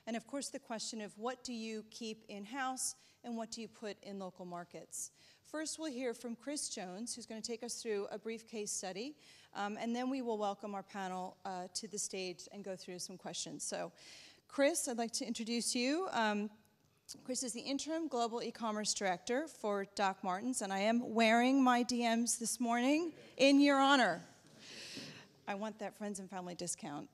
And of course, the question of what do you keep in-house and what do you put in local markets. First, we'll hear from Chris Jones, who's going to take us through a brief case study, and then we will welcome our panel to the stage and go through some questions. So, Chris, I'd like to introduce you. Chris is the Interim Global E-commerce Director for Dr Martens, and I am wearing my DMs this morning in your honor. I want that friends and family discount.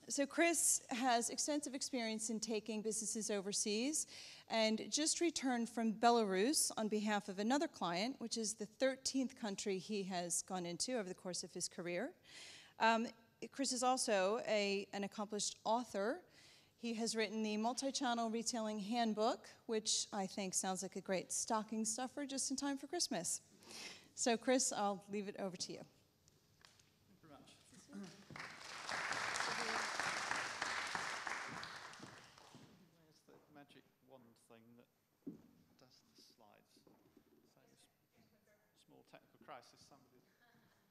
So Chris has extensive experience in taking businesses overseas and just returned from Belarus on behalf of another client, which is the 13th country he has gone into over the course of his career. Chris is also an accomplished author. He has written the Multi-Channel Retailing Handbook, which I think sounds like a great stocking stuffer just in time for Christmas. So Chris, I'll leave it over to you. Thank you very much. Where's the magic wand thing that does the slides? So, small technical crisis, somebody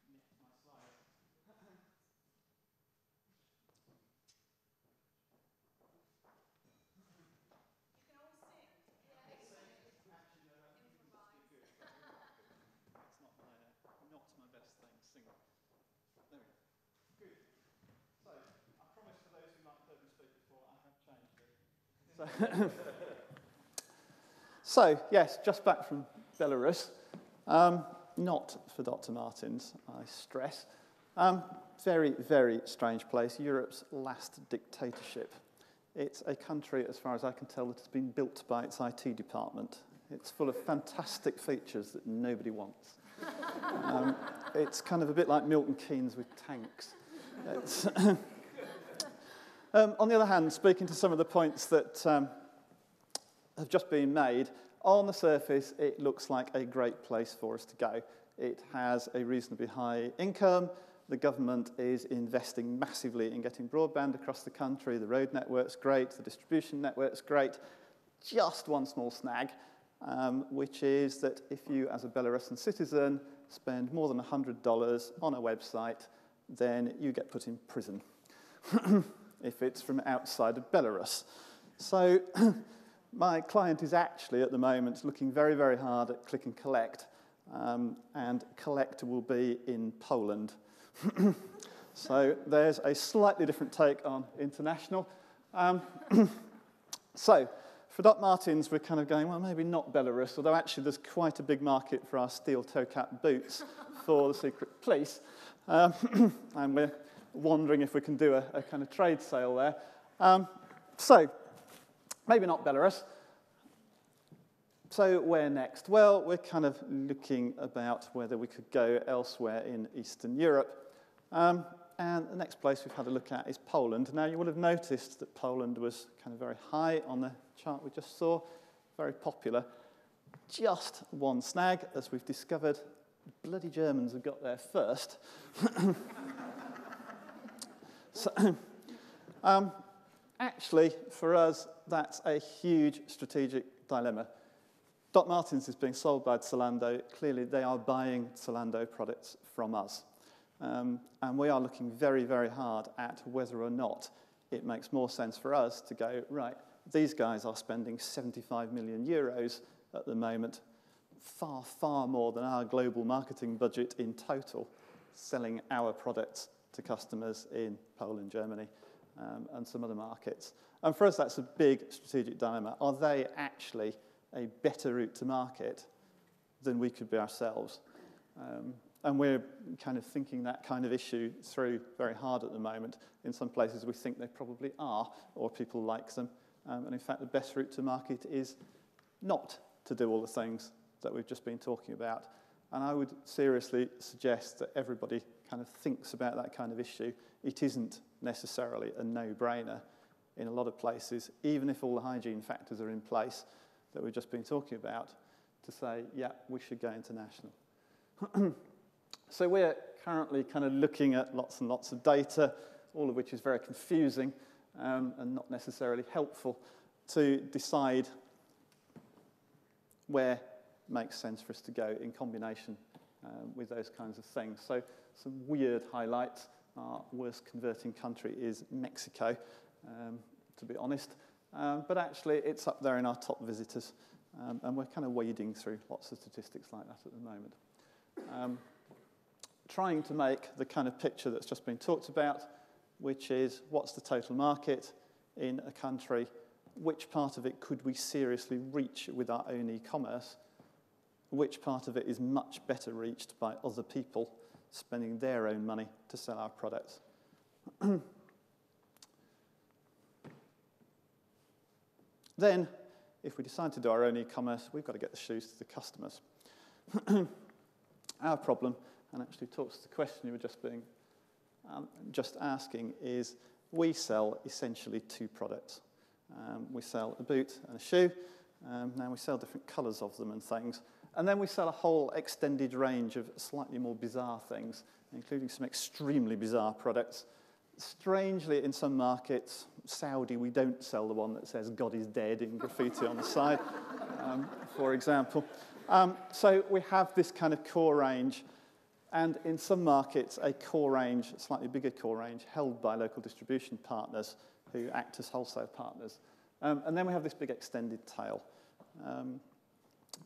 nicked my slide. Not my best thing, singing. There we go. Good. So, I promise for those who might have heard me speak before, I have changed it. So yes, just back from Belarus. Not for Dr Martens, I stress. Very, very strange place. Europe's last dictatorship. It's a country, as far as I can tell, that has been built by its IT department. It's full of fantastic features that nobody wants. It's kind of a bit like Milton Keynes with tanks. On the other hand, speaking to some of the points that have just been made, on the surface it looks like a great place for us to go. It has a reasonably high income. The government is investing massively in getting broadband across the country. The road network's great. The distribution network's great. Just one small snag, which is that if you, as a Belarusian citizen, spend more than $100 on a website, then you get put in prison if it's from outside of Belarus. So my client is actually, at the moment, looking very, very hard at click and collect, and collect will be in Poland. So there's a slightly different take on international. So for Dr Martens, we're kind of going, well, maybe not Belarus, although actually there's quite a big market for our steel toe-cap boots for the secret police. And we're wondering if we can do a kind of trade sale there. So maybe not Belarus. So where next? Well, we're kind of looking about whether we could go elsewhere in Eastern Europe. And the next place we've had a look at is Poland. Now, you will have noticed that Poland was kind of very high on the chart we just saw, very popular. Just one snag, as we've discovered. The bloody Germans have got there first. So, actually, for us, that's a huge strategic dilemma. Dr Martens is being sold by Zalando. Clearly, they are buying Zalando products from us. And we are looking very, very hard at whether or not it makes more sense for us to go, right, these guys are spending 75 million euros at the moment, far, far more than our global marketing budget in total, selling our products to customers in Poland, Germany, and some other markets. And for us, that's a big strategic dilemma. Are they actually a better route to market than we could be ourselves? And we're kind of thinking that kind of issue through very hard at the moment. In some places we think they probably are, or people like them. And in fact, the best route to market is not to do all the things that we've just been talking about. And I would seriously suggest that everybody kind of thinks about that kind of issue. It isn't necessarily a no-brainer in a lot of places, even if all the hygiene factors are in place that we've just been talking about, to say, yeah, we should go international. So we're currently kind of looking at lots and lots of data, all of which is very confusing and not necessarily helpful to decide where it makes sense for us to go in combination with those kinds of things. So some weird highlights. Our worst converting country is Mexico. to be honest. But actually, it's up there in our top visitors. And we're kind of wading through lots of statistics like that at the moment. Trying to make the kind of picture that's just been talked about, which is what's the total market in a country, which part of it could we seriously reach with our own e-commerce, which part of it is much better reached by other people spending their own money to sell our products. Then, if we decide to do our own e-commerce, we've got to get the shoes to the customers. Our problem, and actually talks to the question you were just asking, is we sell essentially two products. We sell a boot and a shoe. Now we sell different colours of them and things. And then we sell a whole extended range of slightly more bizarre things, including some extremely bizarre products. Strangely, in some markets, Saudi, we don't sell the one that says God is dead in graffiti on the side, for example. So we have this kind of core range, and in some markets, a core range, a slightly bigger core range, held by local distribution partners who act as wholesale partners. And then we have this big extended tail.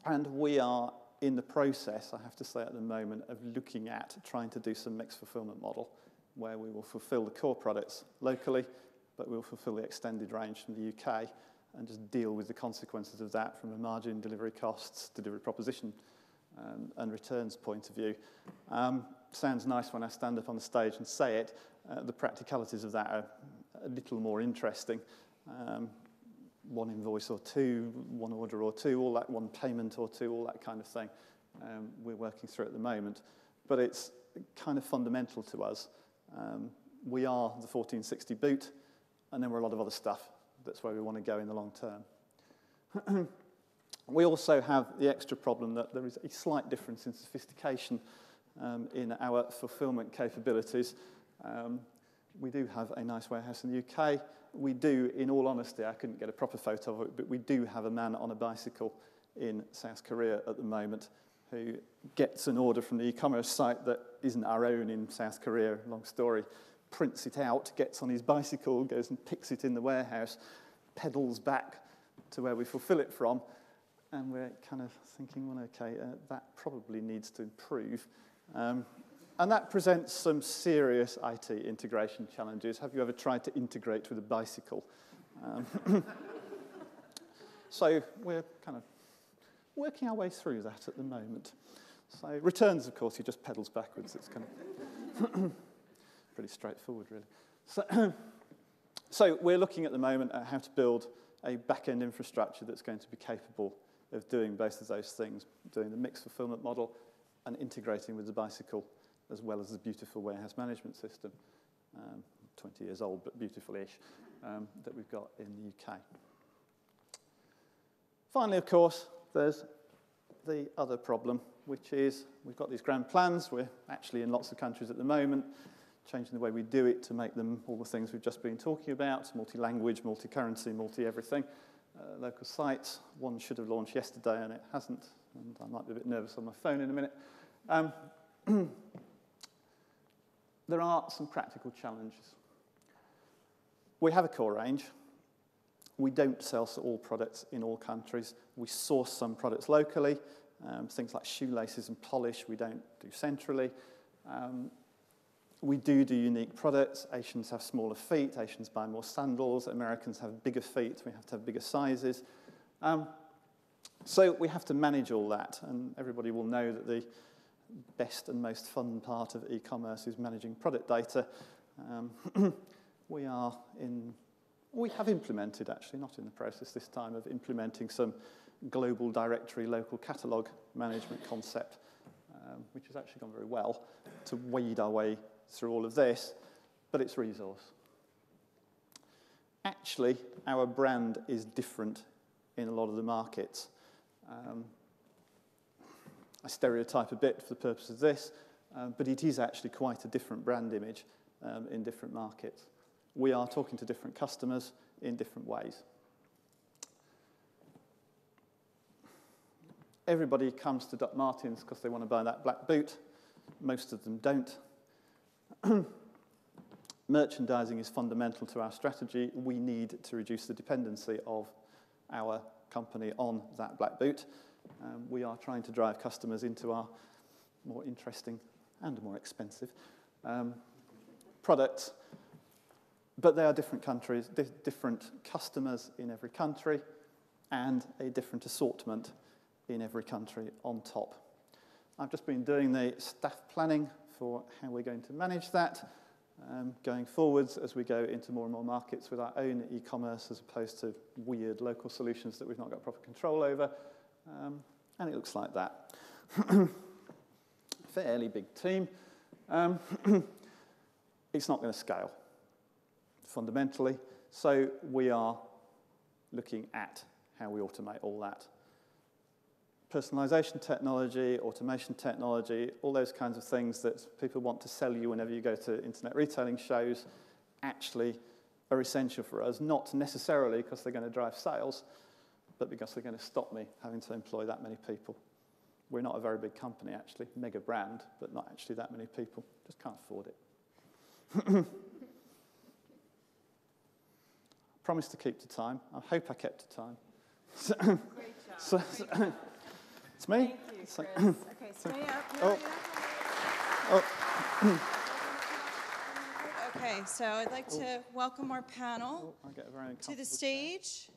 And we are in the process, I have to say at the moment, of looking at trying to do some mixed fulfillment model where we will fulfill the core products locally, but we'll fulfill the extended range from the UK and just deal with the consequences of that from a margin, delivery costs, delivery proposition, and returns point of view. Sounds nice when I stand up on the stage and say it. The practicalities of that are a little more interesting. One invoice or two, one order or two, all that, one payment or two, all that kind of thing we're working through at the moment. But it's kind of fundamental to us. We are the 1460 boot, and then we're a lot of other stuff. That's where we want to go in the long term. We also have the extra problem that there is a slight difference in sophistication in our fulfillment capabilities. We do have a nice warehouse in the UK. We do, in all honesty, I couldn't get a proper photo of it, but we do have a man on a bicycle in South Korea at the moment who gets an order from the e-commerce site that isn't our own in South Korea, long story, prints it out, gets on his bicycle, goes and picks it in the warehouse, pedals back to where we fulfill it from, and we're kind of thinking, well, okay, that probably needs to improve. And that presents some serious IT integration challenges. Have you ever tried to integrate with a bicycle? So we're kind of working our way through that at the moment. So returns, of course, he just pedals backwards. It's kind of pretty straightforward, really. So we're looking at the moment at how to build a back-end infrastructure that's going to be capable of doing both of those things, doing the mixed fulfillment model and integrating with the bicycle, as well as the beautiful warehouse management system, 20 years old, but beautiful-ish, that we've got in the UK. Finally, of course, there's the other problem, which is we've got these grand plans. We're actually in lots of countries at the moment, changing the way we do it to make them all the things we've just been talking about, multi-language, multi-currency, multi-everything. Local sites, one should have launched yesterday and it hasn't, and I might be a bit nervous on my phone in a minute. There are some practical challenges. We have a core range. We don't sell all products in all countries. We source some products locally. Things like shoelaces and polish we don't do centrally. We do unique products. Asians have smaller feet. Asians buy more sandals. Americans have bigger feet. We have to have bigger sizes. So we have to manage all that, and everybody will know that the best and most fun part of e-commerce is managing product data. We have implemented, actually, not in the process this time, of implementing some global directory local catalogue management concept, which has actually gone very well to wade our way through all of this, but it's resource. Actually, our brand is different in a lot of the markets. I stereotype a bit for the purpose of this, but it is actually quite a different brand image in different markets. We are talking to different customers in different ways. Everybody comes to Dr Martens because they want to buy that black boot. Most of them don't. merchandising is fundamental to our strategy. We need to reduce the dependency of our company on that black boot. We are trying to drive customers into our more interesting and more expensive products. But they are different countries, different customers in every country, and a different assortment in every country on top. I've just been doing the staff planning for how we're going to manage that going forwards as we go into more and more markets with our own e-commerce as opposed to weird local solutions that we've not got proper control over. And it looks like that. Fairly big team. It's not going to scale, fundamentally. So we are looking at how we automate all that. Personalization technology, automation technology, all those kinds of things that people want to sell you whenever you go to internet retailing shows actually are essential for us, not necessarily because they're going to drive sales, but because they're going to stop me having to employ that many people. We're not a very big company, actually, mega brand, but not actually that many people. Just can't afford it. Promised to keep to time. I hope I kept to time. Great job. It's me. Thank you, Chris. Okay, stay up. Okay, so I'd like to welcome our panel to the stage.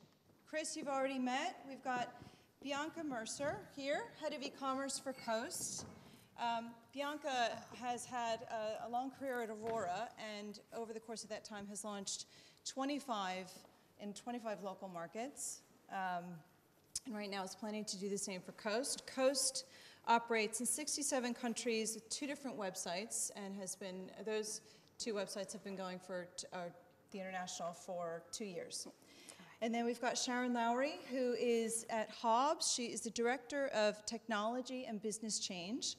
Chris, you've already met. We've got Bianca Mercer here, head of e-commerce for Coast. Bianca has had a long career at Aurora, and over the course of that time has launched 25 local markets. And right now is planning to do the same for Coast. Coast operates in 67 countries with 2 different websites, and those 2 websites have been going for the international for 2 years. And then we've got Sharon Lowrie, who is at Hobbs. She is the Director of Technology and Business Change.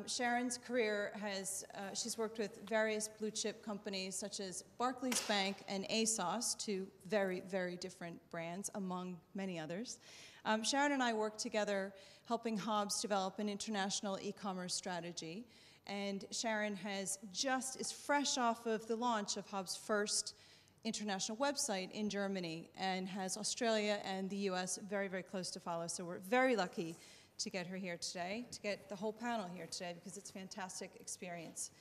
Sharon's career she's worked with various blue chip companies such as Barclays Bank and ASOS, 2 very, very different brands, among many others. Sharon and I worked together helping Hobbs develop an international e-commerce strategy. And Sharon is fresh off of the launch of Hobbs' first international website in Germany, and has Australia and the US very, very close to follow. So we're very lucky to get her here today, to get the whole panel here today, because it's a fantastic experience.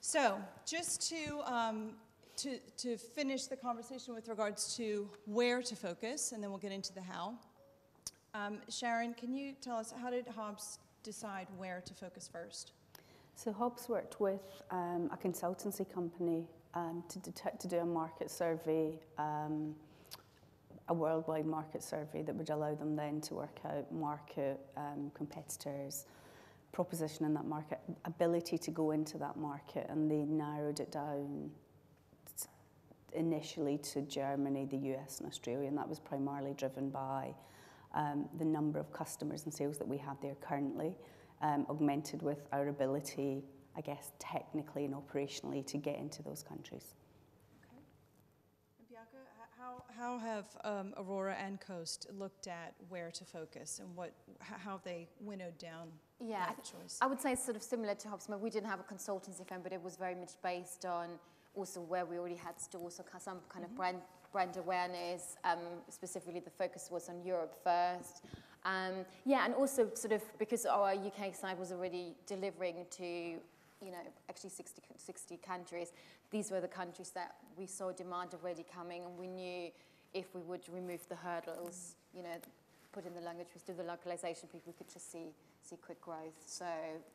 So just to finish the conversation with regards to where to focus, and then we'll get into the how. Sharon, can you tell us, how did Hobbs decide where to focus first? So Hobbs worked with a consultancy company to do a market survey, a worldwide market survey that would allow them then to work out market, competitors, proposition in that market, ability to go into that market, and they narrowed it down initially to Germany, the US and Australia, and that was primarily driven by the number of customers and sales that we have there currently, augmented with our ability, I guess, technically and operationally to get into those countries. Okay. And Bianca, how have Aurora and Coast looked at where to focus, and how they winnowed down that choice? I would say it's sort of similar to Hobbs. We didn't have a consultancy firm, but it was very much based on also where we already had stores, so some kind of brand awareness. Specifically, the focus was on Europe first. And also sort of because our UK side was already delivering to, actually 60 countries, these were the countries that we saw demand already coming, and we knew if we would remove the hurdles, put in the language, do the localization, we could just see quick growth. So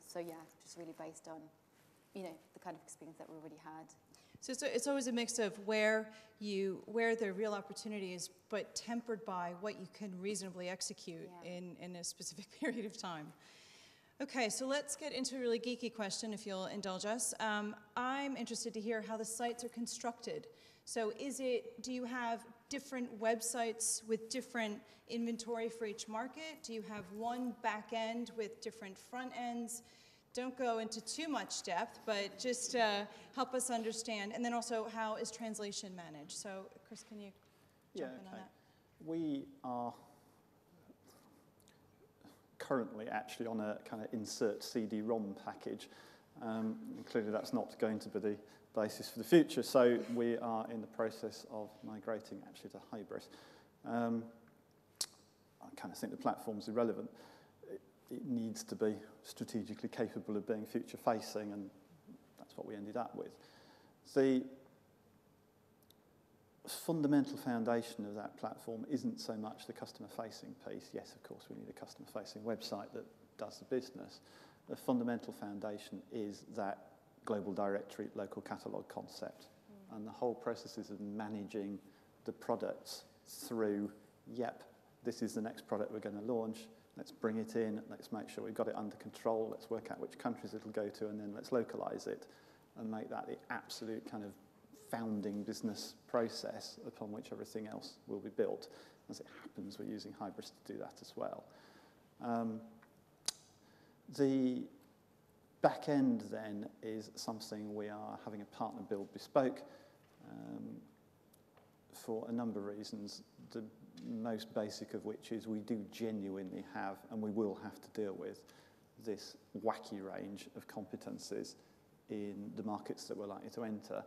just really based on, the kind of experience that we already had. So it's always a mix of where the real opportunity is, but tempered by what you can reasonably execute in a specific period of time. Okay, so let's get into a really geeky question, if you'll indulge us. I'm interested to hear how the sites are constructed. So do you have different websites with different inventory for each market? Do you have one back end with different front ends? Don't go into too much depth, but just help us understand. And then also, how is translation managed? So, Chris, can you jump in on that? We are currently actually on a kind of insert CD-ROM package. Clearly, that's not going to be basis for the future. So we are in the process of migrating actually to hybrid. I kind of think the platform's irrelevant. It needs to be strategically capable of being future-facing, and that's what we ended up with. The fundamental foundation of that platform isn't so much the customer-facing piece. Yes, of course, we need a customer-facing website that does the business. The fundamental foundation is that global directory, local catalogue concept. And the whole processes of managing the products through, yep, this is the next product we're going to launch, let's bring it in, let's make sure we've got it under control, let's work out which countries it'll go to, and then let's localise it and make that the absolute kind of founding business process upon which everything else will be built. As it happens, we're using hybrids to do that as well. The back end then is something we are having a partner build bespoke for a number of reasons. The most basic of which is we do genuinely have, and we will have to deal with, this wacky range of competencies in the markets that we're likely to enter,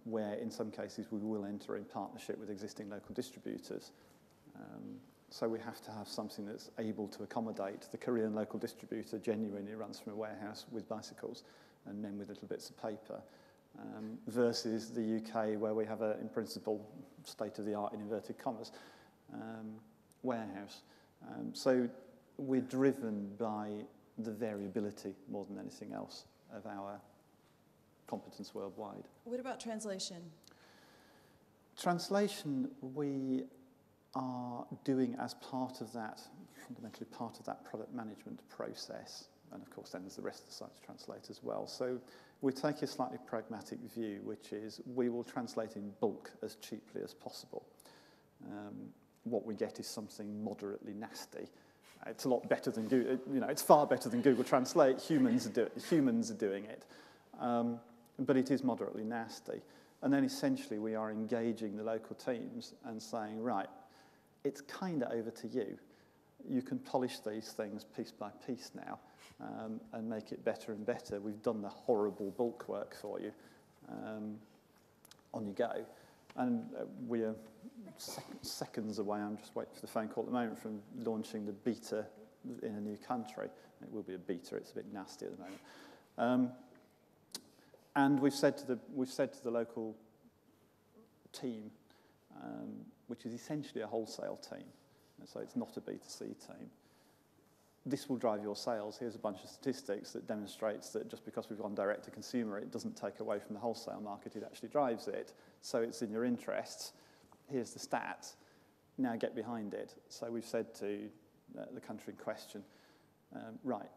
where in some cases we will enter in partnership with existing local distributors. So we have to have something that's able to accommodate the Korean local distributor genuinely runs from a warehouse with bicycles and men with little bits of paper, versus the UK where we have a, in principle, state-of-the-art, in inverted commas, warehouse. So we're driven by the variability more than anything else of our competence worldwide. What about translation? Translation, we are doing as part of that, fundamentally part of that product management process. And of course, then there's the rest of the site to translate as well. So we take a slightly pragmatic view, which is we will translate in bulk as cheaply as possible. What we get is something moderately nasty. It's a lot better than Google, it's far better than Google Translate. Humans are doing it. But it is moderately nasty. And then essentially we are engaging the local teams and saying, right, it's kind of over to you. You can polish these things piece by piece now and make it better and better. We've done the horrible bulk work for you. On you go. And we are seconds away, I'm just waiting for the phone call at the moment, from launching the beta in a new country. It will be a beta, it's a bit nasty at the moment. And we've said to the local team, which is essentially a wholesale team, so it's not a B2C team, this will drive your sales. Here's a bunch of statistics that demonstrates that just because we've gone direct to consumer, it doesn't take away from the wholesale market, it actually drives it. So it's in your interests. Here's the stats. Now get behind it. So we've said to the country in question, right,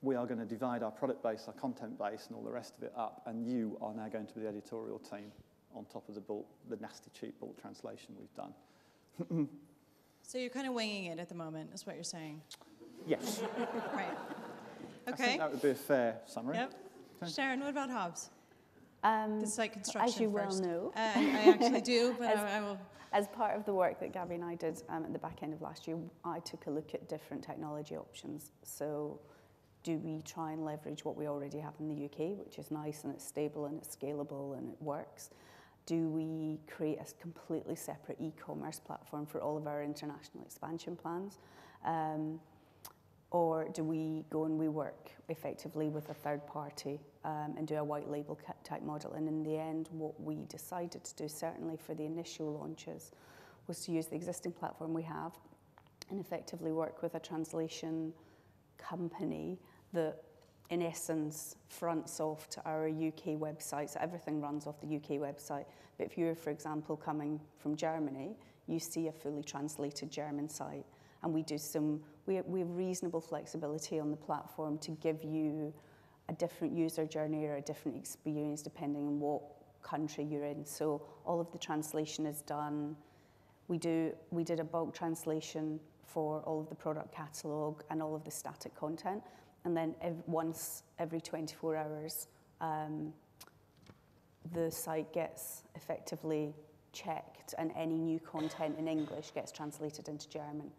we are going to divide our product base, our content base, and all the rest of it up, and you are now going to be the editorial team on top of the nasty cheap bulk translation we've done. So you're kind of winging it at the moment, is what you're saying. Yes. Right. Okay. I think that would be a fair summary. Yep. Okay. Sharon, what about Hobbs? The site construction as you first. well know. I actually do, but I will. As part of the work that Gabby and I did at the back end of last year, I took a look at different technology options. So do we try and leverage what we already have in the UK, which is nice and it's stable and it's scalable and it works? Do we create a completely separate e-commerce platform for all of our international expansion plans? Or do we go and we work effectively with a third party and do a white label type model? And in the end, what we decided to do, certainly for the initial launches, was to use the existing platform we have and effectively work with a translation company that in essence fronts off to our UK website. So everything runs off the UK website. But if you're, for example, coming from Germany, you see a fully translated German site. And we do we have reasonable flexibility on the platform to give you a different user journey or a different experience depending on what country you're in. So all of the translation is done. We did a bulk translation for all of the product catalogue and all of the static content. And then once every 24 hours, the site gets effectively checked and any new content in English gets translated into German.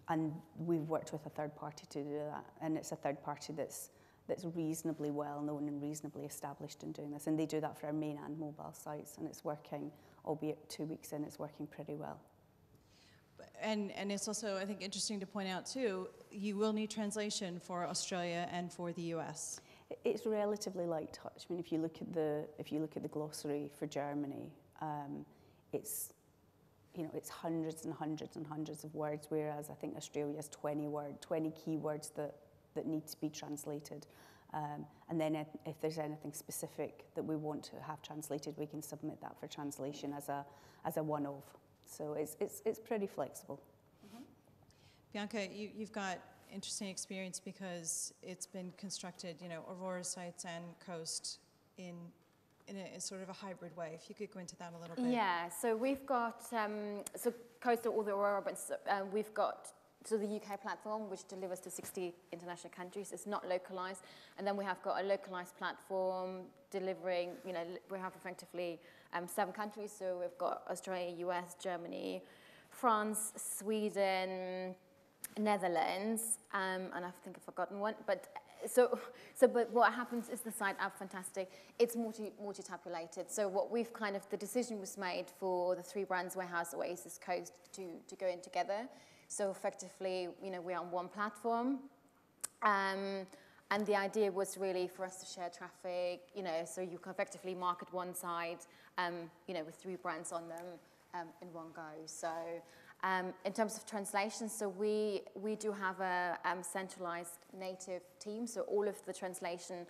And we've worked with a third party to do that. And it's a third party that's that's reasonably well known and reasonably established in doing this. And they do that for our main and mobile sites, and it's working, albeit 2 weeks in, it's working pretty well. And it's also, I think, interesting to point out too, you will need translation for Australia and for the US. It's relatively light touch. I mean, if you look at the glossary for Germany, it's hundreds and hundreds and hundreds of words, whereas I think Australia has 20 keywords that need to be translated. And then if there's anything specific that we want to have translated, we can submit that for translation as a one-off. So it's pretty flexible. Mm-hmm. Bianca, you've got interesting experience because it's been constructed, Aurora sites and Coast in a sort of a hybrid way. If you could go into that a little bit. Yeah, so we've got, so Coast are all the Aurora, but we've got the UK platform, which delivers to 60 international countries. It's not localized. And then we have got a localized platform delivering, we have effectively 7 countries. So we've got Australia, US, Germany, France, Sweden, Netherlands, and I think I've forgotten one. But but what happens is the site app fantastic. It's multi-tabulated. So what we've the decision was made for the 3 brands, Warehouse, Oasis, Coast, to go in together. So effectively, we're on one platform. And the idea was really for us to share traffic, so you can effectively market one side, with 3 brands on them in one go. So in terms of translation, so we do have a centralized native team. So all of the translation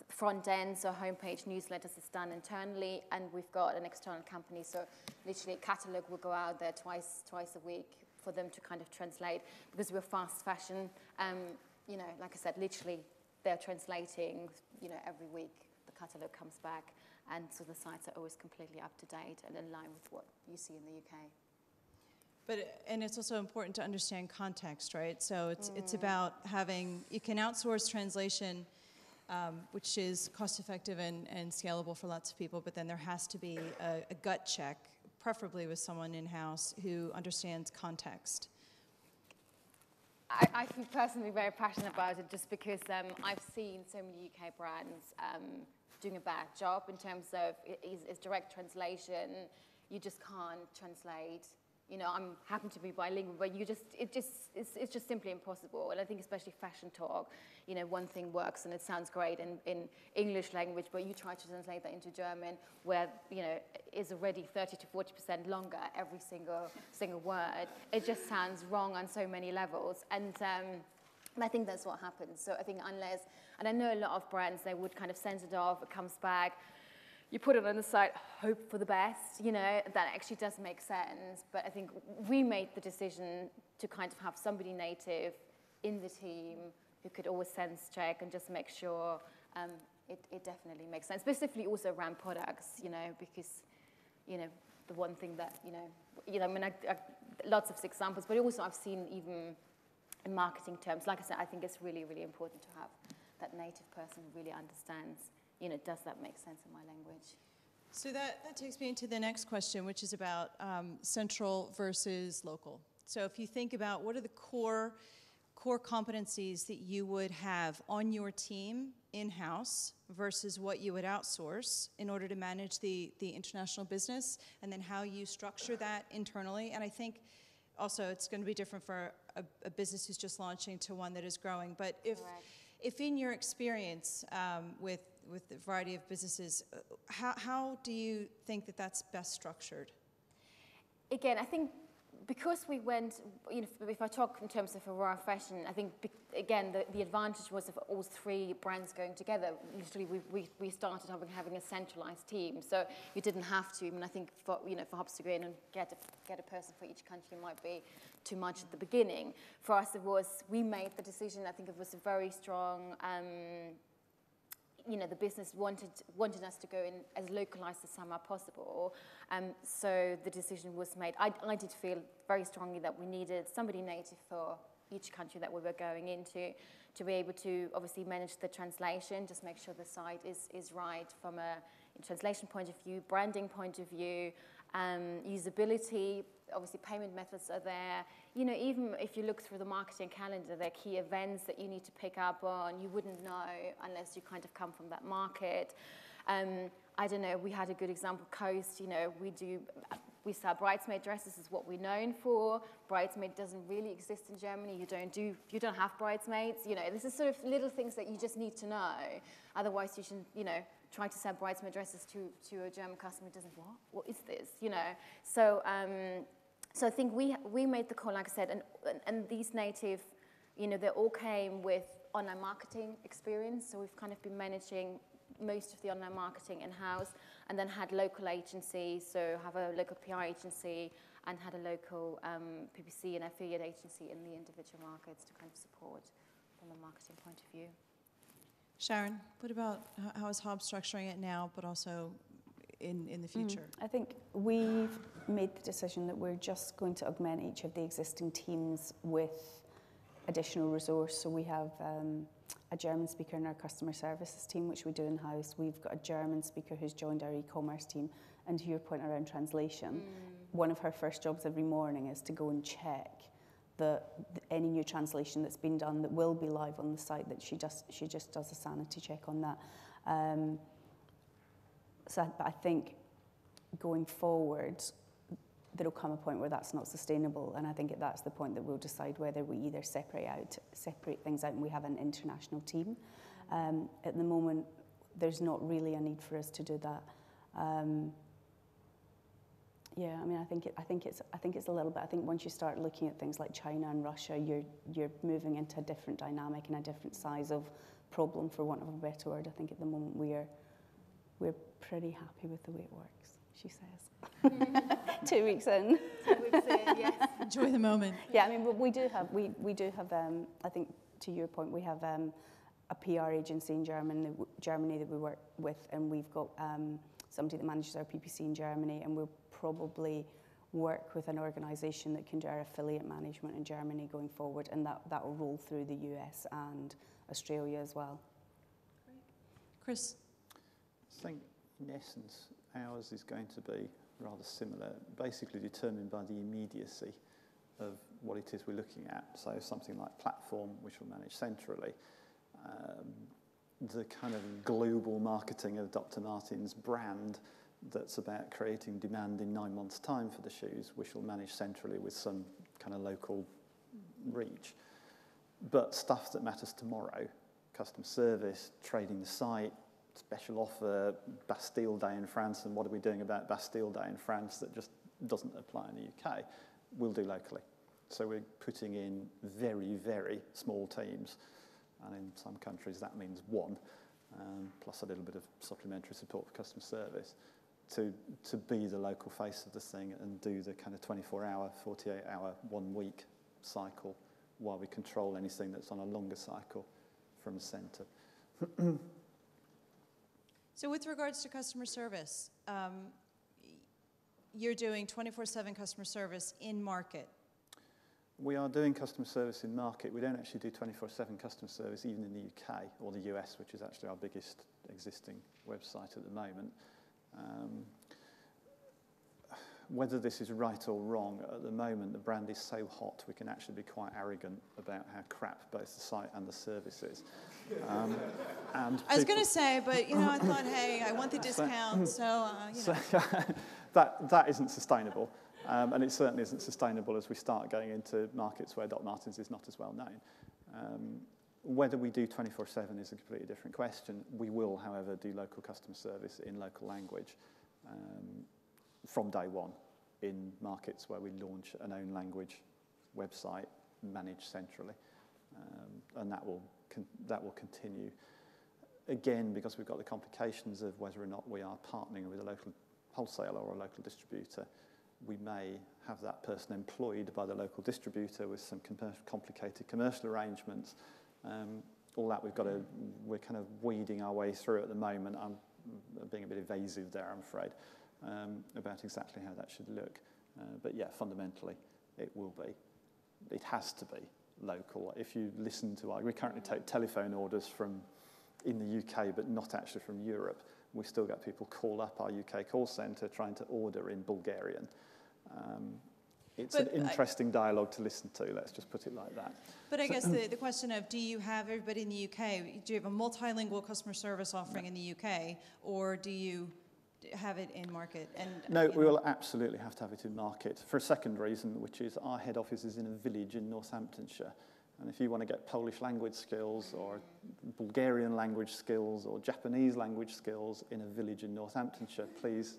front end, so homepage, newsletters is done internally, and we've got an external company. So literally, catalog will go out there twice a week for them to translate, because we're fast fashion. Like I said, literally, they're translating. Every week the catalog comes back, and so the sites are always completely up to date and in line with what you see in the UK. And it's also important to understand context, right? So it's about you can outsource translation, which is cost-effective and scalable for lots of people, but then there has to be a gut check, preferably with someone in-house who understands context. I feel personally very passionate about it, just because I've seen so many UK brands doing a bad job in terms of it's direct translation. You just can't translate. I'm happen to be bilingual, but it's just simply impossible. And I think especially fashion talk, one thing works and it sounds great in English language, but you try to translate that into German, where is already 30 to 40% longer every single word. It just sounds wrong on so many levels, and I think that's what happens. So I think and I know a lot of brands, they would send it off, it comes back. You put it on the site, hope for the best, that actually does make sense. But I think we made the decision to have somebody native in the team who could always sense check and just make sure it definitely makes sense. Specifically also around products, because, the one thing that, lots of examples, but also I've seen even in marketing terms, like I said, I think it's really, really important to have that native person who really understands, does that make sense in my language? So that takes me into the next question, which is about central versus local. So if you think about what are the core competencies that you would have on your team in-house versus what you would outsource in order to manage the international business, and then how you structure that internally. And I think also it's going to be different for a business who's just launching to one that is growing. But if in your experience with the variety of businesses, how do you think that that's best structured? Again, I think because we went, if I talk in terms of Aurora Fashion, I think, again, the advantage was of all 3 brands going together. Literally, we started having a centralized team, so you didn't have to. I mean, I think for Hobbs to go in and get a person for each country might be too much at the beginning. For us, we made the decision. I think it was a very strong. The business wanted us to go in as localized as somehow possible. So the decision was made. I did feel very strongly that we needed somebody native for each country that we were going into to be able to obviously manage the translation, just make sure the site is right from a translation point of view, branding point of view, usability. Obviously, payment methods are there. You know, even if you look through the marketing calendar, there are key events that you need to pick up on. You wouldn't know unless you kind of come from that market. I don't know, we had a good example, Coast, you know, we sell bridesmaid dresses is what we're known for. Bridesmaid doesn't really exist in Germany. You don't have bridesmaids. You know, this is sort of little things that you just need to know. Otherwise, you shouldn't, you know, try to sell bridesmaid dresses to a German customer who doesn't, what is this, you know? So I think we made the call, like I said, and these native, you know, they all came with online marketing experience. So we've kind of been managing most of the online marketing in-house, and then had local agencies, so have a local PR agency and had a local PPC and affiliate agency in the individual markets to kind of support from a marketing point of view. Sharon, what about how is Hobbs structuring it now, but also in the future? I think we've made the decision that we're just going to augment each of the existing teams with additional resource. So we have a German speaker in our customer services team, which we do in-house. We've got a German speaker who's joined our e-commerce team. And to your point around translation, one of her first jobs every morning is to go and check any new translation that's been done that will be live on the site, that she just does a sanity check on that. But I think going forward, there'll come a point where that's not sustainable, and I think that's the point that we'll decide whether we either separate things out and we have an international team. At the moment, there's not really a need for us to do that. Yeah, I mean, I think it's a little bit. I think once you start looking at things like China and Russia, you're moving into a different dynamic and a different size of problem, for want of a better word. I think at the moment we're pretty happy with the way it works, she says. 2 weeks in. 2 weeks in, yes. Enjoy the moment. Yeah, I mean, we do have. I think to your point, we have a PR agency in Germany that we work with, and we've got somebody that manages our PPC in Germany, and we'll probably work with an organisation that can do our affiliate management in Germany going forward, and that will roll through the US and Australia as well. Great. Chris? I think, in essence, ours is going to be rather similar, basically determined by the immediacy of what it is we're looking at. So something like platform, which we'll manage centrally, the kind of global marketing of Dr. Martens brand that's about creating demand in 9 months' time for the shoes, which we'll manage centrally with some kind of local reach. But stuff that matters tomorrow, customer service, trading the site, special offer, Bastille Day in France, and what are we doing about Bastille Day in France that just doesn't apply in the UK, we'll do locally. So we're putting in very, very small teams, and in some countries that means one, plus a little bit of supplementary support for customer service, to be the local face of the thing and do the kind of 24-hour, 48-hour, 1 week cycle while we control anything that's on a longer cycle from the centre. So with regards to customer service, you're doing 24/7 customer service in market. We are doing customer service in market. We don't actually do 24/7 customer service even in the UK or the US, which is actually our biggest existing website at the moment. Whether this is right or wrong, at the moment the brand is so hot we can actually be quite arrogant about how crap both the site and the service is. And I was going to say, but you know, I thought, hey, I want the discount, so you know. That isn't sustainable, and it certainly isn't sustainable as we start going into markets where Dr. Martens is not as well known. Whether we do 24/7 is a completely different question. We will, however, do local customer service in local language from day one in markets where we launch an own language website managed centrally, and that will continue. Again, because we've got the complications of whether or not we are partnering with a local wholesaler or a local distributor, we may have that person employed by the local distributor with some complicated commercial arrangements. All that we're kind of weeding our way through at the moment. I'm being a bit evasive there, I'm afraid, about exactly how that should look. But yeah, fundamentally, it has to be local. If you listen to we currently take telephone orders from in the UK, but not actually from Europe. we still get people call up our UK call centre trying to order in Bulgarian. It's an interesting dialogue to listen to, let's just put it like that. But I guess the question of, do you have everybody in the UK, do you have a multilingual customer service offering in the UK, or do you have it in market? And no, we will absolutely have to have it in market for a second reason, which is our head office is in a village in Northamptonshire. And if you want to get Polish language skills or Bulgarian language skills or Japanese language skills in a village in Northamptonshire, please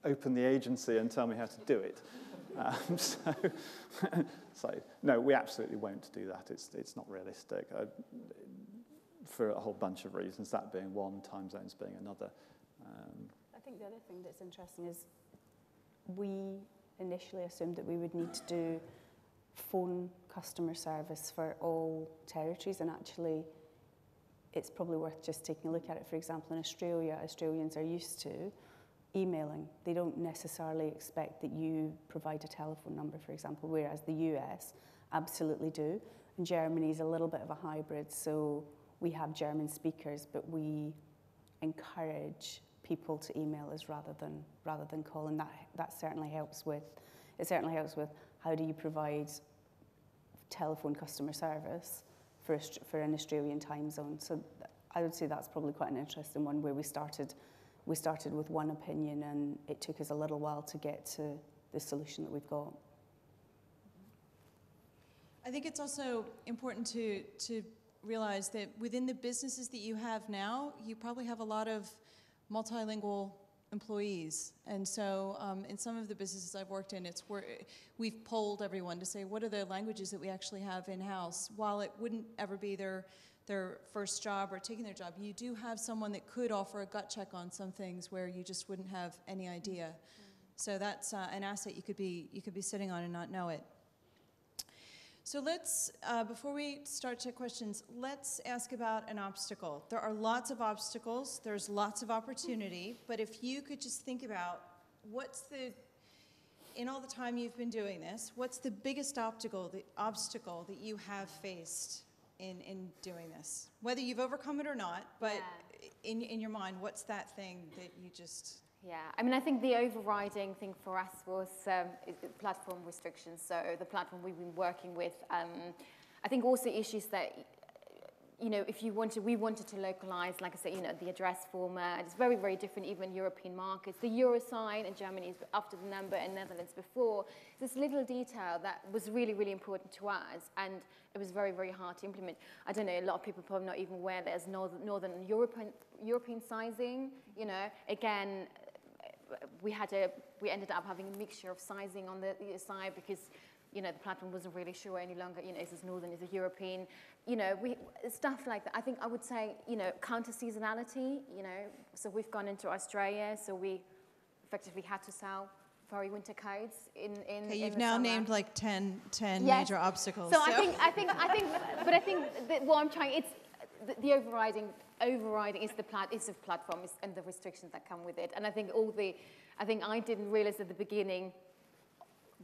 open the agency and tell me how to do it. So no, we absolutely won't do that. It's not realistic for a whole bunch of reasons, that being one, time zones being another. I think the other thing that's interesting is we initially assumed that we would need to do phone customer service for all territories, and actually it's probably worth just taking a look at it. For example, in Australia, Australians are used to emailing. They don't necessarily expect that you provide a telephone number, for example, whereas the US absolutely do. And Germany is a little bit of a hybrid, so we have German speakers, but we encourage people to email us rather than call, and that certainly helps with. It certainly helps with how do you provide telephone customer service for an Australian time zone. So I would say that's probably quite an interesting one, where we started with one opinion, and it took us a little while to get to the solution that we've got. I think it's also important to realize that within the businesses that you have now, you probably have a lot of multilingual employees. And so in some of the businesses I've worked in, it's where we've polled everyone to say, what are the languages that we actually have in-house? While it wouldn't ever be their first job or taking their job, you do have someone that could offer a gut check on some things where you just wouldn't have any idea. So that's an asset you could be sitting on and not know it. So let's, before we start to questions, let's ask about an obstacle. There are lots of obstacles, there's lots of opportunity, but if you could just think about in all the time you've been doing this, what's the biggest obstacle that you have faced in doing this? Whether you've overcome it or not, but in your mind, what's that thing that you just... Yeah, I mean, I think the overriding thing for us was platform restrictions. So the platform we've been working with, I think also issues that, you know, we wanted to localize, like I said, you know, the address format. It's very, very different, even European markets. The euro sign in Germany is after the number, and Netherlands before. This little detail that was really, really important to us, and it was very, very hard to implement. I don't know, a lot of people probably not even aware there's Northern European sizing. You know, again, we ended up having a mixture of sizing on the side because, you know, the platform wasn't really sure any longer, you know, is this Northern, is it European, you know, stuff like that. I think I would say, you know, counter-seasonality, you know, so we've gone into Australia, so we effectively had to sell very winter coats in you've now summer. named like 10 Yes. major obstacles. So I think but I think that what I'm trying, it's the overriding is the platform and the restrictions that come with it. And I think I didn't realize at the beginning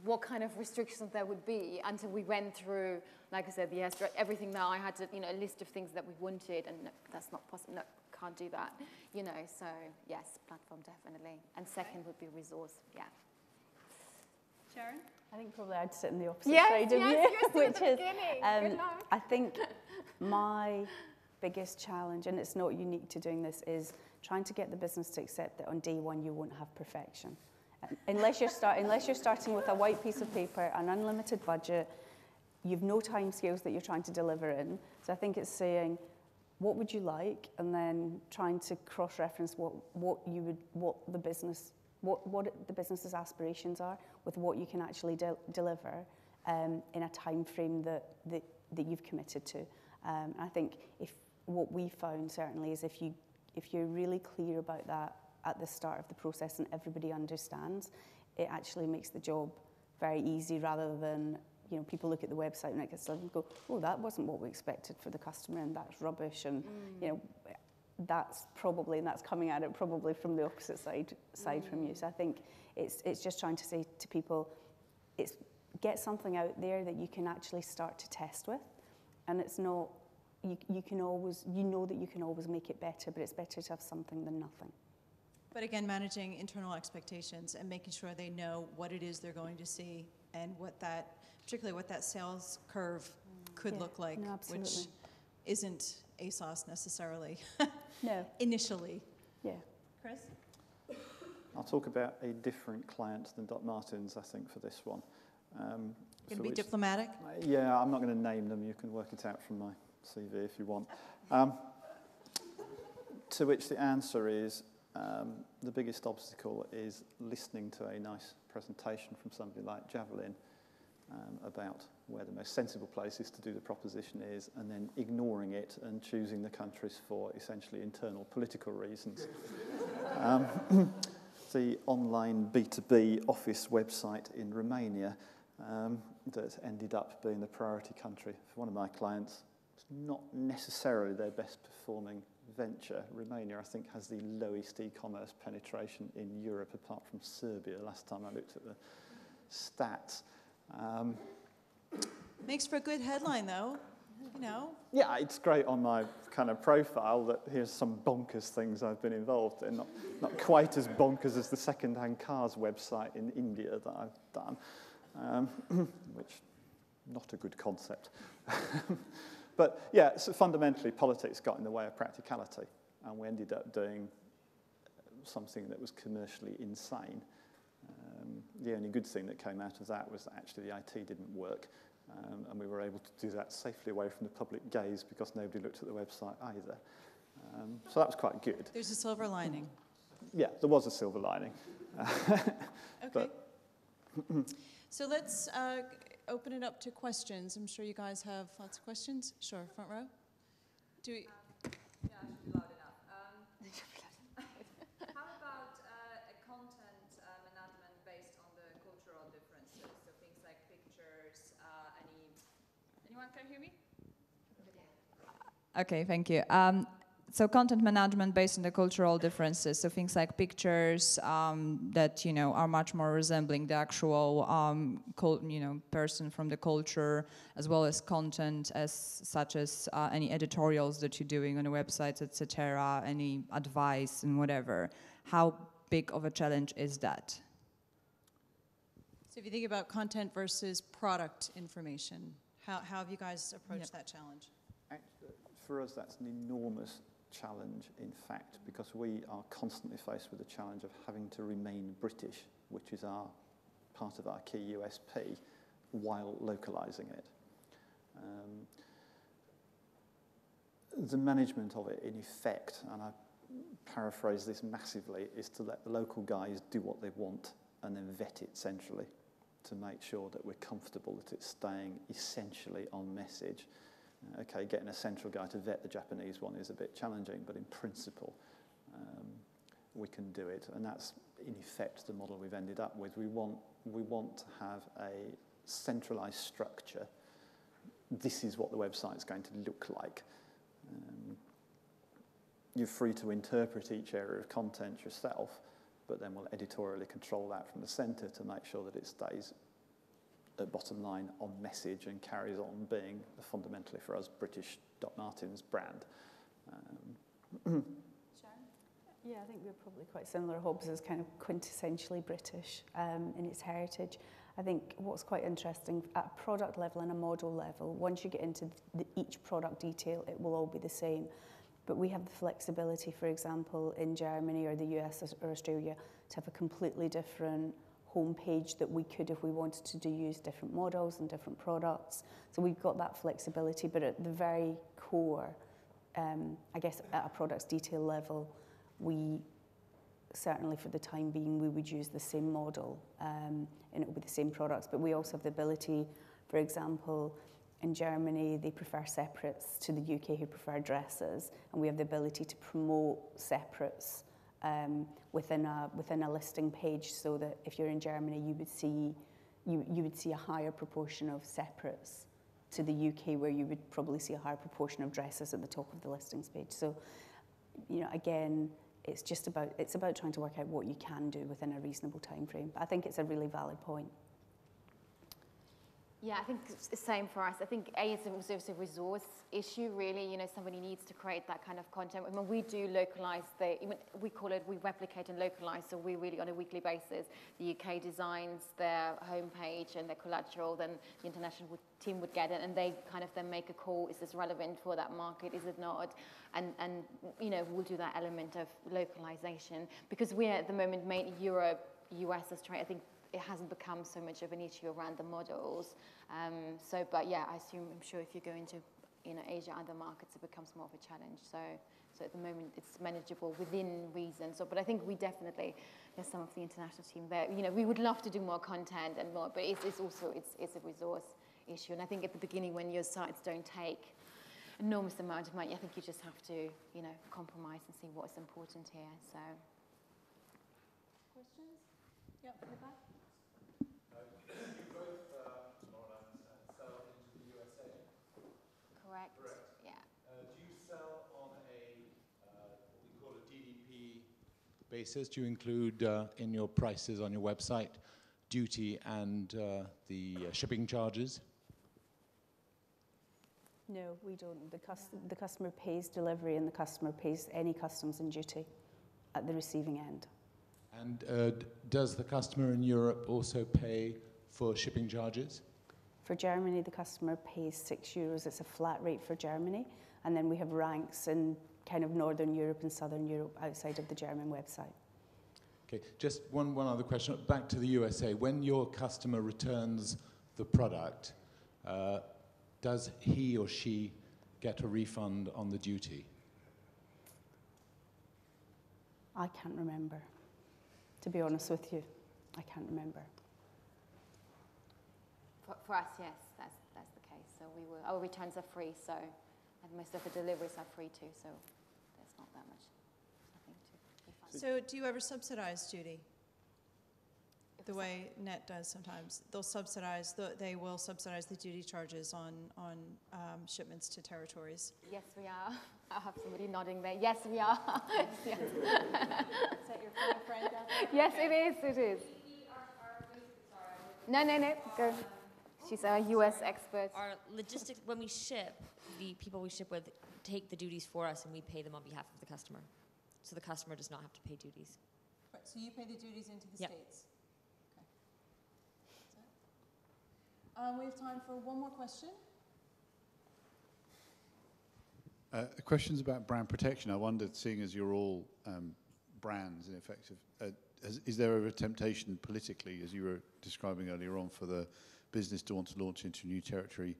what kind of restrictions there would be until we went through, like I said, everything that I had to, you know, a list of things that we wanted, and no, that's not possible, no, can't do that, you know, so yes, platform definitely. And second would be resource, yeah. Sharon? I think probably I'd sit in the opposite side of you, which is, I think my biggest challenge, and it's not unique to doing this, is trying to get the business to accept that on day one you won't have perfection. Unless you're starting with a white piece of paper, an unlimited budget, you've no time scales that you're trying to deliver in. So I think it's saying, what would you like, and then trying to cross-reference what the business's aspirations are with what you can actually deliver in a time frame that you've committed to. And I think what we found certainly is if you're really clear about that at the start of the process and everybody understands, it actually makes the job very easy, rather than, you know, people look at the website and it gets and go, oh, that wasn't what we expected for the customer, and that's rubbish, and you know, that's coming at it probably from the opposite side from you. So I think it's just trying to say to people, get something out there that you can actually start to test with, and it's not. You know that you can always make it better, but it's better to have something than nothing. But again, managing internal expectations and making sure they know what it is they're going to see and what that, particularly what that sales curve could look like, no, which isn't ASOS necessarily. No. Initially. Yeah. Chris? I'll talk about a different client than Dr Martens, I think, for this one. Going to be diplomatic? Yeah, I'm not going to name them. You can work it out from my CV if you want. To which the answer is, the biggest obstacle is listening to a nice presentation from somebody like Javelin about where the most sensible place is to do the proposition is, and then ignoring it and choosing the countries for essentially internal political reasons. The online B2B office website in Romania that ended up being the priority country for one of my clients. It's not necessarily their best performing venture. Romania, I think, has the lowest e-commerce penetration in Europe apart from Serbia last time I looked at the stats. Makes for a good headline, though. You know. Yeah, it's great on my kind of profile that here's some bonkers things I've been involved in. Not quite as bonkers as the second-hand cars website in India that I've done, which not a good concept. But yeah, so fundamentally politics got in the way of practicality, and we ended up doing something that was commercially insane. The only good thing that came out of that was that actually the IT didn't work. And we were able to do that safely away from the public gaze because nobody looked at the website either. So that was quite good. There's a silver lining. Yeah, there was a silver lining. Okay. So let's open it up to questions. I'm sure you guys have lots of questions. Sure, front row. Do we? Yeah, I should be loud enough. How about a content management based on the cultural differences? So things like pictures, anyone can hear me? Okay, thank you. So content management based on the cultural differences, so things like pictures that are much more resembling the actual person from the culture, as well as content such as any editorials that you're doing on the websites, etc., any advice and whatever. How big of a challenge is that? So if you think about content versus product information, how have you guys approached that challenge? Actually, for us, that's an enormous challenge, in fact, because we are constantly faced with the challenge of having to remain British, which is part of our key USP, while localising it. The management of it, in effect, and I paraphrase this massively, is to let the local guys do what they want and then vet it centrally to make sure that we're comfortable that it's staying essentially on message. Okay, getting a central guy to vet the Japanese one is a bit challenging, but in principle, we can do it. And that's, in effect, the model we've ended up with. We want to have a centralised structure. This is what the website's going to look like. You're free to interpret each area of content yourself, but then we'll editorially control that from the centre to make sure that it stays at bottom line on message and carries on being fundamentally for us British Dr Martens brand. Sharon? Yeah, I think we're probably quite similar. Hobbs is kind of quintessentially British in its heritage. I think what's quite interesting at a product level and a model level, once you get into each product detail, it will all be the same. But we have the flexibility, for example, in Germany or the US or Australia, to have a completely different homepage that we could, if we wanted to, use different models and different products. So we've got that flexibility, but at the very core, I guess at a product's detail level, we certainly for the time being, we would use the same model and it would be the same products. But we also have the ability, for example, in Germany, they prefer separates to the UK who prefer dresses, and we have the ability to promote separates within a listing page, so that if you're in Germany, you would see a higher proportion of separates to the UK, where you would probably see a higher proportion of dresses at the top of the listings page. So, again, it's about trying to work out what you can do within a reasonable time frame. But I think it's a really valid point. Yeah, I think it's the same for us. I think it's also a resource issue, really. You know, somebody needs to create that kind of content. I mean, we do localize we replicate and localize, so we really, on a weekly basis, the UK designs their homepage and their collateral, then the international team would get it, and they kind of then make a call, is this relevant for that market, is it not? And you know, we'll do that element of localization. Because we're at the moment made Europe, US, Australia, I think it hasn't become so much of an issue around the models. But yeah, I'm sure if you go into, you know, Asia, other markets, it becomes more of a challenge. So at the moment, it's manageable within reason. But I think we definitely, there's some of the international team there. You know, we would love to do more content and more, but it's also a resource issue. And I think at the beginning, when your sites don't take enormous amount of money, I think you just have to, you know, compromise and see what's important here. So. Questions? Yep, in the back. Correct. Yeah. Do you sell on what we call a DDP basis? Do you include in your prices on your website duty and the shipping charges? No, we don't. The customer pays delivery and the customer pays any customs and duty at the receiving end. And does the customer in Europe also pay for shipping charges? For Germany, the customer pays €6. It's a flat rate for Germany. And then we have ranks in kind of Northern Europe and Southern Europe outside of the German website. Okay, just one other question. Back to the USA. When your customer returns the product, does he or she get a refund on the duty? I can't remember. To be honest with you, I can't remember. For us, yes, that's the case. So our returns are free, so, and most of the deliveries are free too, so there's not that much, nothing to refund. So do you ever subsidize duty? The way Net does sometimes. They will subsidize the duty charges on shipments to territories. Yes, we are. I have somebody nodding there. Yes, we are. Yes. Is that your friend out there? Yes, it is. No, go. She's our US expert. Our logistics, when we ship, the people we ship with take the duties for us and we pay them on behalf of the customer. So the customer does not have to pay duties. Right, so you pay the duties into the Yep. States? Okay. We have time for one more question. The question's about brand protection. I wondered, seeing as you're all brands in effect, is there ever a temptation politically, as you were describing earlier on, for the business to want to launch into new territory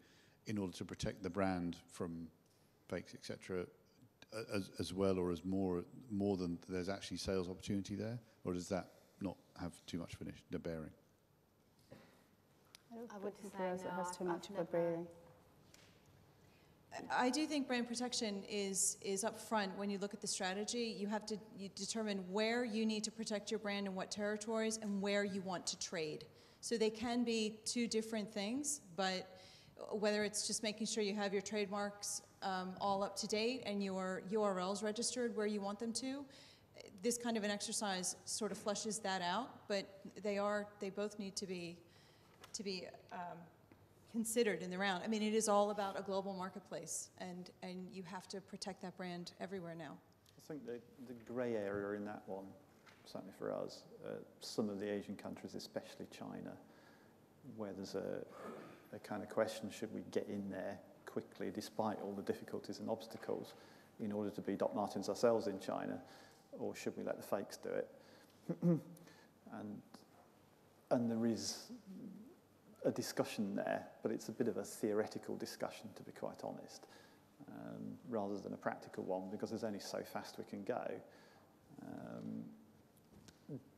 in order to protect the brand from fakes, etc., as well, or as more than there's actually sales opportunity there? Or does that not have too much of a bearing? I would think it has too much of a bearing. I do think brand protection is up front when you look at the strategy. You determine where you need to protect your brand in what territories and where you want to trade. So they can be two different things, but whether it's just making sure you have your trademarks all up to date and your URLs registered where you want them to, this kind of an exercise sort of fleshes that out, but they both need to be considered in the round. I mean, it is all about a global marketplace, and you have to protect that brand everywhere now. I think the grey area in that one, certainly for us, some of the Asian countries, especially China, where there's a kind of question, should we get in there quickly despite all the difficulties and obstacles in order to be Dr Martens ourselves in China, or should we let the fakes do it? and there is a discussion there, but it's a bit of a theoretical discussion, to be quite honest, rather than a practical one, because there's only so fast we can go.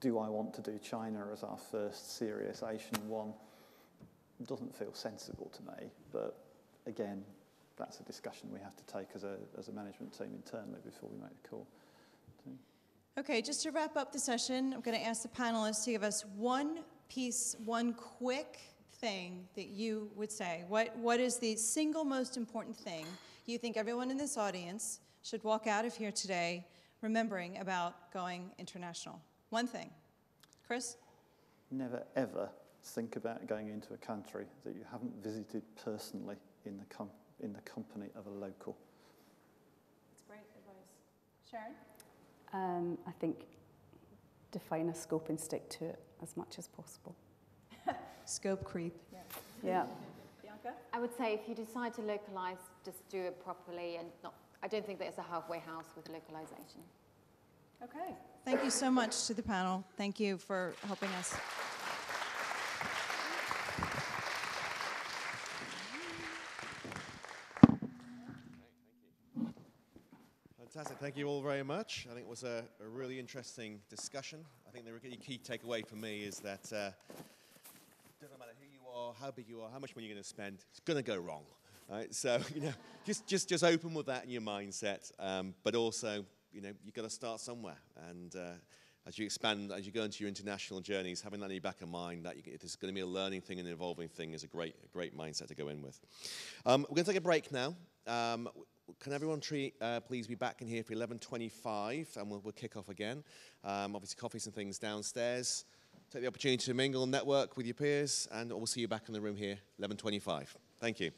Do I want to do China as our first serious Asian one? Doesn't feel sensible to me, but again, that's a discussion we have to take as a management team internally before we make the call. Okay, just to wrap up the session, I'm going to ask the panelists to give us one quick thing that you would say. What is the single most important thing you think everyone in this audience should walk out of here today remembering about going international? One thing. Chris? Never, ever think about going into a country that you haven't visited personally in the company of a local. That's great advice. Sharon? I think define a scope and stick to it as much as possible. Scope creep. Yeah. Bianca? I would say if you decide to localize, just do it properly and not. I don't think there's a halfway house with localization. Okay. Thank you so much to the panel. Thank you for helping us. Fantastic. Thank you all very much. I think it was a really interesting discussion. I think the really key takeaway for me is that doesn't matter who you are, how big you are, how much money you're going to spend, it's going to go wrong. Right? So, just open with that in your mindset. But also, you've got to start somewhere. And as you expand, as you go into your international journeys, having that in your back of mind, that it's going to be a learning thing and an evolving thing is a great mindset to go in with. We're going to take a break now. Can everyone please be back in here for 11:25, and we'll kick off again. Obviously, coffees and things downstairs. Take the opportunity to mingle and network with your peers, and we'll see you back in the room here, 11:25. Thank you.